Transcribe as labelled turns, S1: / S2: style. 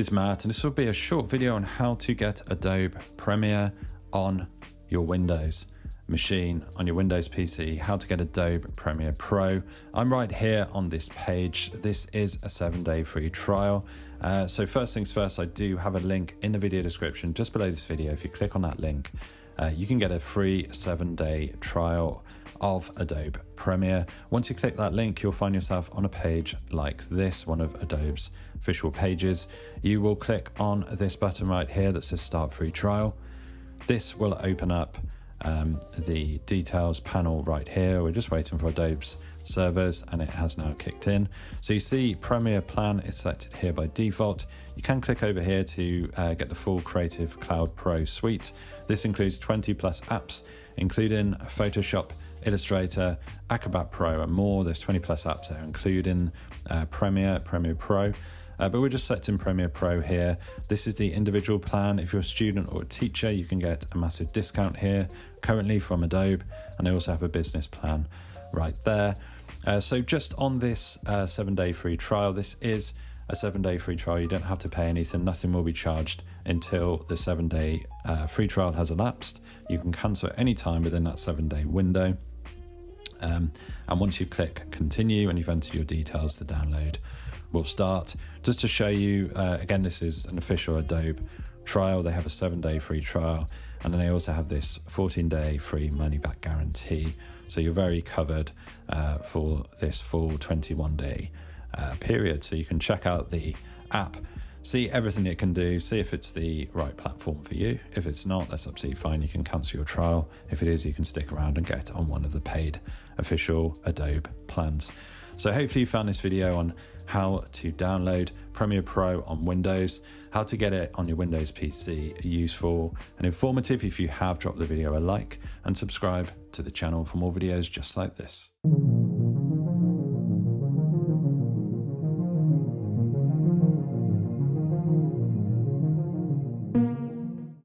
S1: This is Matt, and this will be a short video on how to get Adobe Premiere on your Windows machine, on your Windows PC, how to get Adobe Premiere Pro. I'm right here on this page. This is a 7-day free trial. So first things first, I do have a link in the video description just below this video. If you click on that link, you can get a free 7-day trial of Adobe Premiere. Once you click that link, you'll find yourself on a page like this, one of Adobe's official pages. You will click on this button right here that says Start Free Trial. This will open up the details panel right here. We're just waiting for Adobe's servers, and it has now kicked in. So you see Premiere Plan is selected here by default. You can click over here to get the full Creative Cloud Pro suite. This includes 20 plus apps, including Photoshop, Illustrator, Acrobat Pro, and more. There's 20 plus apps there, including Premiere Pro. But we're just selecting Premiere Pro here. This is the individual plan. If you're a student or a teacher, you can get a massive discount here currently from Adobe, and they also have a business plan right there. So just on this 7-day free trial, this is a 7-day free trial. You don't have to pay anything. Nothing will be charged until the 7-day free trial has elapsed. You can cancel at any time within that 7-day window. And once you click continue and you've entered your details, the download will start. Just to show you, again, this is an official Adobe trial. They have a 7-day free trial, and then they also have this 14-day free money-back guarantee. So you're very covered for this full 21-day period. So you can check out the app, see everything it can do, see if it's the right platform for you. If it's not, that's absolutely fine. You can cancel your trial. If it is, you can stick around and get on one of the paid official Adobe plans. So hopefully you found this video on how to download Premiere Pro on Windows, how to get it on your Windows PC useful and informative. If you have, drop the video a like and subscribe to the channel for more videos just like this.